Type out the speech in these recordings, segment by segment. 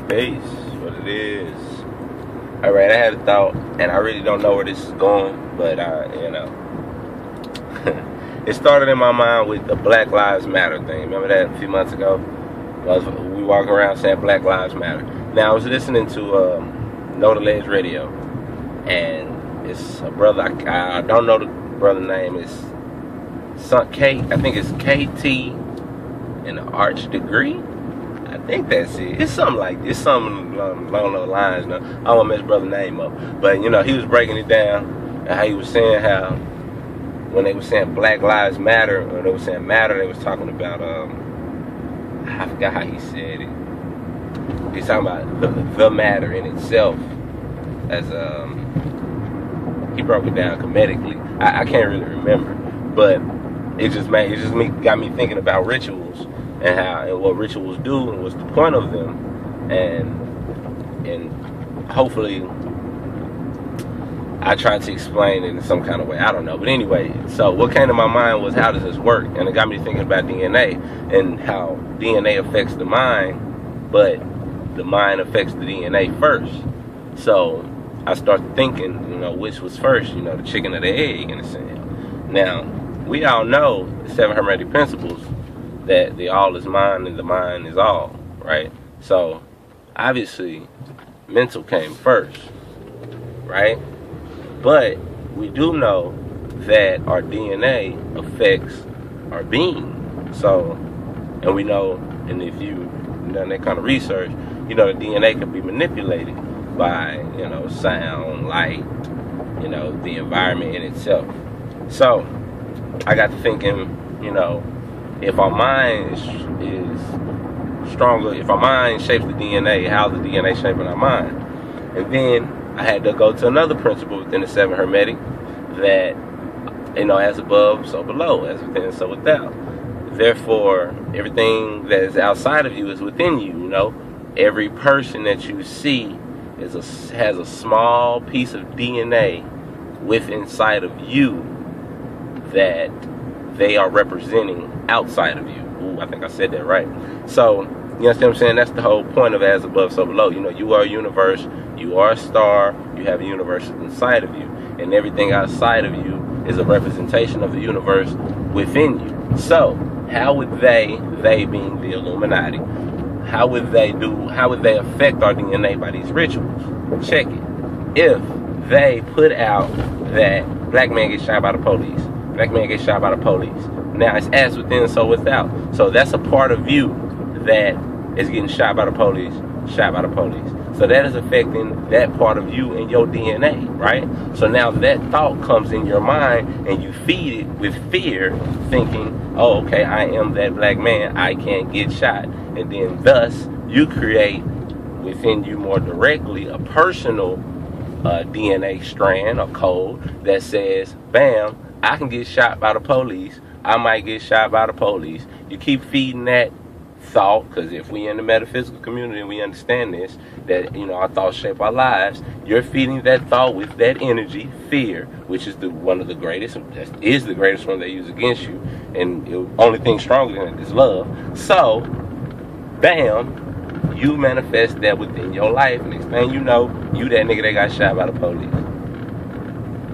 Peace, what it is. Alright, I had a thought, and I really don't know where this is going, but it started in my mind with the Black Lives Matter thing. Remember that a few months ago? We walking around saying Black Lives Matter. Now, I was listening to Legalize radio, and it's a brother, I don't know the brother's name, it's I think it's KT in the Arch Degree. I think that's it. It's something like this. Something along those lines. I don't want to mess brother's name up. But, he was breaking it down. And how he was saying how when they were saying Black Lives Matter, or they were saying matter, they was talking about, I forgot how he said it. He's talking about the matter in itself. As he broke it down comedically. I can't really remember. But it just got me thinking about rituals. And what rituals do, and what's the point of them, and hopefully I tried to explain it in some kind of way. I don't know, but anyway. So what came to my mind was, how does this work? And it got me thinking about DNA and how DNA affects the mind, but the mind affects the DNA first. So I started thinking, which was first, the chicken or the egg in a sense. Now we all know the 7 hermetic principles. That the all is mind and the mind is all, right? So obviously mental came first, right? But we do know that our DNA affects our being. So, and we know, and if you've done that kind of research, the DNA can be manipulated by, sound, light, the environment in itself. So I got to thinking, if our mind is stronger, if our mind shapes the DNA, how's the DNA shaping our mind? And then I had to go to another principle within the 7 hermetic that, as above, so below, as within, so without. Therefore, everything that is outside of you is within you. Every person that you see has a small piece of DNA inside of you that they are representing outside of you. Ooh, I think I said that right. So, you understand what I'm saying? That's the whole point of as above, so below. You are a universe, you are a star, you have a universe inside of you. And everything outside of you is a representation of the universe within you. So, how would they being the Illuminati, how would they affect our DNA by these rituals? Check it. If they put out that black man gets shot by the police, black man gets shot by the police. Now it's as within, so without. So that's a part of you that is getting shot by the police, shot by the police. So that is affecting that part of you in your DNA, right? So now that thought comes in your mind and you feed it with fear, thinking, oh, okay, I am that black man, I can't get shot. And then thus you create within you more directly a personal DNA strand or code that says, bam, I can get shot by the police. I might get shot by the police. You keep feeding that thought, because if we in the metaphysical community and we understand this, that our thoughts shape our lives. You're feeding that thought with that energy, fear, which is one of the greatest. That is the greatest one they use against you, and the only thing stronger than it is love. So, bam, you manifest that within your life. Next thing you know, you that nigga that got shot by the police.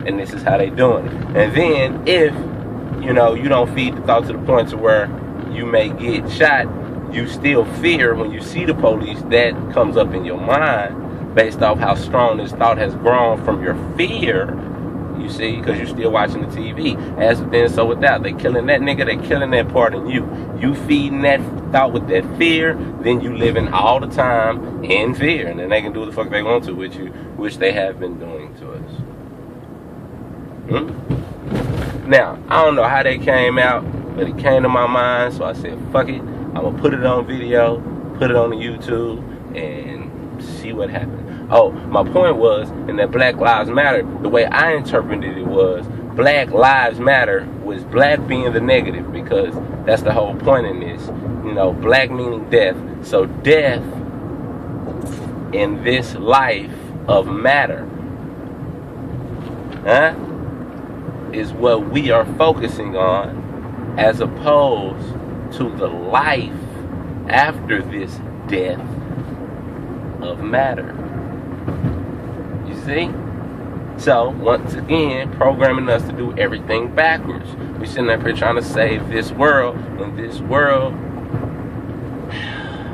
And this is how they doing it. And then if you don't feed the thought to the point to where you may get shot, you still fear when you see the police. That comes up in your mind based off how strong this thought has grown from your fear. You see, because you're still watching the TV. As within, so without. They killing that nigga, they killing that part in you. You feeding that thought with that fear, then you living all the time in fear. And then they can do what the fuck they want to with you, which they have been doing to us. Now, I don't know how they came out, but it came to my mind, so I said, fuck it. I'm going to put it on video, put it on the YouTube, and see what happens. Oh, my point was, in that Black Lives Matter, the way I interpreted it was, Black Lives Matter was black being the negative, because that's the whole point in this. Black meaning death. So death in this life of matter, is what we are focusing on, as opposed to the life after this death, of matter. You see? So, once again, programming us to do everything backwards. We sitting up here trying to save this world, and this world,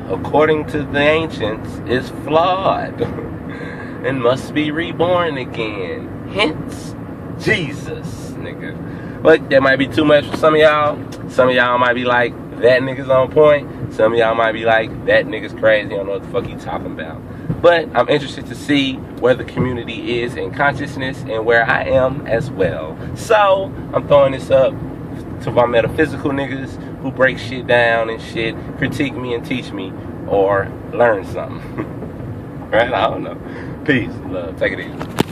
according to the ancients, is flawed and must be reborn again. Hence, Jesus, nigga. But that might be too much for some of y'all. Some of y'all might be like, that nigga's on point. Some of y'all might be like, that nigga's crazy. I don't know what the fuck he talking about. But I'm interested to see where the community is in consciousness and where I am as well. So, I'm throwing this up to my metaphysical niggas who break shit down and shit, critique me and teach me, or learn something. Right? I don't know. Peace. Love. Take it easy.